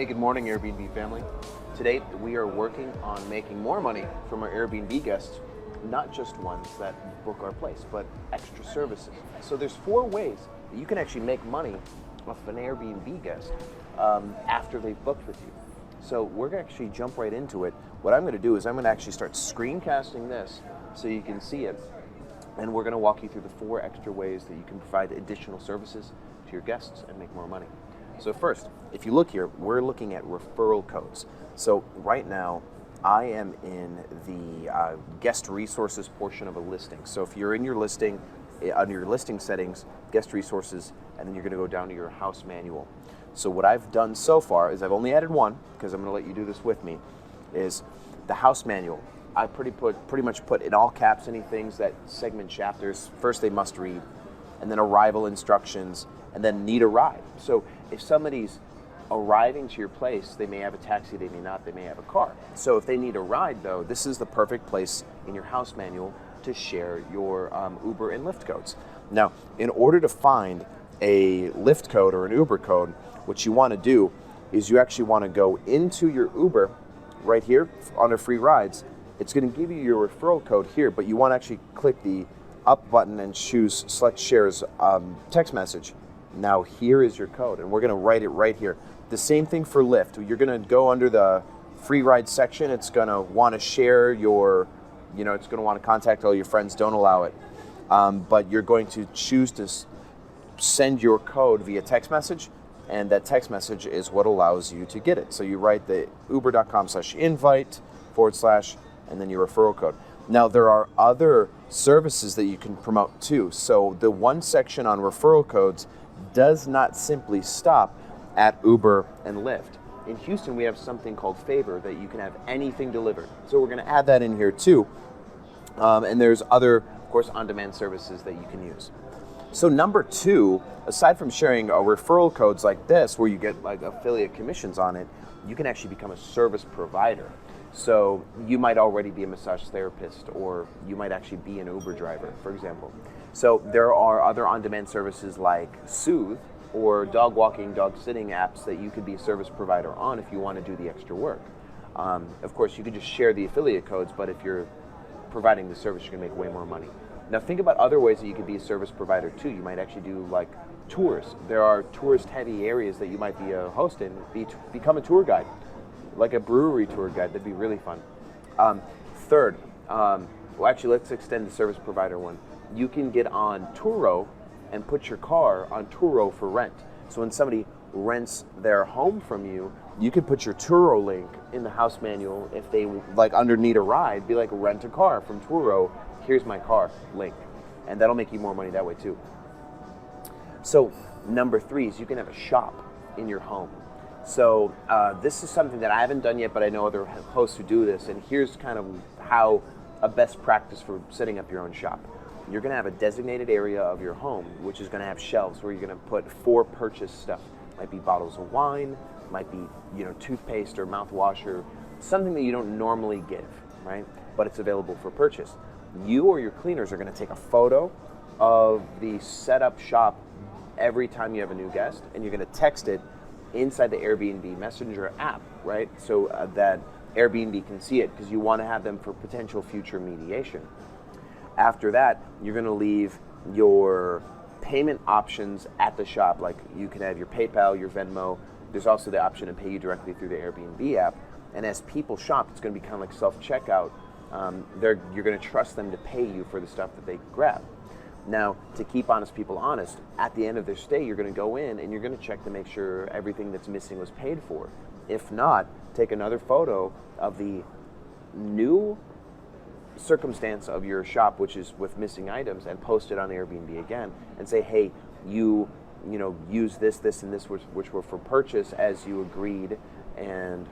Hey, good morning, Airbnb family. Today, we are working on making more money from our Airbnb guests, not just ones that book our place, but extra services. So there's 4 ways that you can actually make money off an Airbnb guest after they've booked with you. So we're going to actually jump right into it. What I'm going to do is I'm going to actually start screencasting this so you can see it. And we're going to walk you through the 4 extra ways that you can provide additional services to your guests and make more money. So first, if you look here, we're looking at referral codes. So right now, I am in the guest resources portion of a listing. So if you're in your listing, under your listing settings, guest resources, and then you're going to go down to your house manual. So what I've done so far is I've only added one, because I'm going to let you do this with me, is the house manual. I pretty much put in all caps any things that segment chapters. First they must read, and then arrival instructions, and then need a ride. So if somebody's arriving to your place, they may have a taxi, they may not, they may have a car. So if they need a ride though, this is the perfect place in your house manual to share your Uber and Lyft codes. Now, in order to find a Lyft code or an Uber code, what you want to do is you actually want to go into your Uber right here under free rides. It's going to give you your referral code here, but you want to actually click the up button and choose select shares text message. Now here is your code, and we're going to write it right here. The same thing for Lyft. You're going to go under the free ride section. It's going to want to share your, it's going to want to contact all your friends. Don't allow it. But you're going to choose to send your code via text message, and that text message is what allows you to get it. So you write the uber.com/invite / and then your referral code. Now there are other services that you can promote too. So the one section on referral codes does not simply stop at Uber and Lyft. In Houston, we have something called Favor that you can have anything delivered. So we're going to add that in here too. And there's other, of course, on-demand services that you can use. So number 2, aside from sharing referral codes like this, where you get like affiliate commissions on it, you can actually become a service provider. So you might already be a massage therapist, or you might actually be an Uber driver, for example. So there are other on-demand services like Soothe or dog walking, dog sitting apps that you could be a service provider on if you want to do the extra work. Of course, you could just share the affiliate codes, but if you're providing the service, you're going to make way more money. Now think about other ways that you could be a service provider too. You might actually do like tours. There are tourist-heavy areas that you might be a host in. Become a tour guide, like a brewery tour guide. That'd be really fun. Third, actually, let's extend the service provider one. You can get on Turo and put your car on Turo for rent. So when somebody rents their home from you, you can put your Turo link in the house manual. If they like need a ride, be like, rent a car from Turo. Here's my car link, and that'll make you more money that way too. So number 3 is you can have a shop in your home. So this is something that I haven't done yet, but I know other hosts who do this, and here's kind of how a best practice for setting up your own shop. You're going to have a designated area of your home, which is going to have shelves where you're going to put for purchase stuff. Might be bottles of wine, might be toothpaste or mouthwash or something that you don't normally give, right? But it's available for purchase. You or your cleaners are going to take a photo of the setup shop every time you have a new guest, and you're going to text it inside the Airbnb Messenger app, right? So that Airbnb can see it, because you want to have them for potential future mediation. After that, you're going to leave your payment options at the shop. Like you can have your PayPal, your Venmo. There's also the option to pay you directly through the Airbnb app. And as people shop, it's going to be kind of like self-checkout. You're going to trust them to pay you for the stuff that they grab. Now, to keep honest people honest, at the end of their stay, you're going to go in and you're going to check to make sure everything that's missing was paid for. If not, take another photo of the new circumstance of your shop, which is with missing items, and post it on Airbnb again and say, hey, you use this, and this, which were for purchase as you agreed, and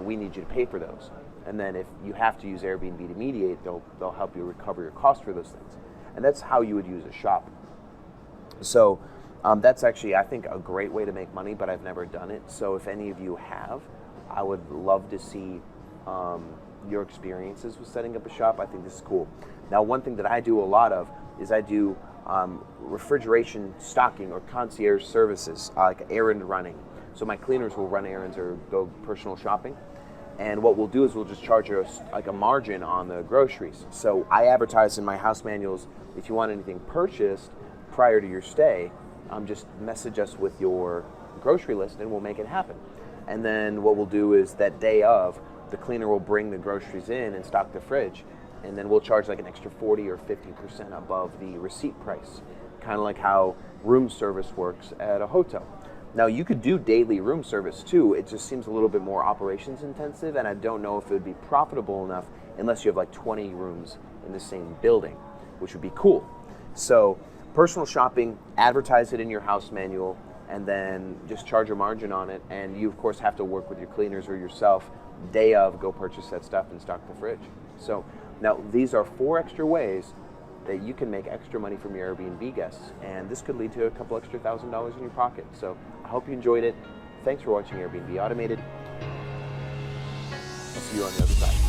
we need you to pay for those. And then if you have to use Airbnb to mediate, they'll help you recover your cost for those things. And that's how you would use a shop. So that's actually, I think, a great way to make money, but I've never done it. So if any of you have, I would love to see your experiences with setting up a shop. I think this is cool. Now, one thing that I do a lot of is I do refrigeration stocking or concierge services, like errand running. So my cleaners will run errands or go personal shopping. And what we'll do is we'll just charge you like a margin on the groceries. So I advertise in my house manuals, if you want anything purchased prior to your stay, just message us with your grocery list and we'll make it happen. And then what we'll do is that day of, the cleaner will bring the groceries in and stock the fridge, and then we'll charge like an extra 40 or 50% above the receipt price, kind of like how room service works at a hotel. Now you could do daily room service too, it just seems a little bit more operations intensive, and I don't know if it would be profitable enough unless you have like 20 rooms in the same building, which would be cool. So personal shopping, advertise it in your house manual, and then just charge a margin on it, and you of course have to work with your cleaners or yourself day of, go purchase that stuff and stock the fridge. So now these are 4 extra ways that you can make extra money from your Airbnb guests, and this could lead to a couple extra $1,000 in your pocket. So I hope you enjoyed it. Thanks for watching Airbnb Automated. I'll see you on the other side.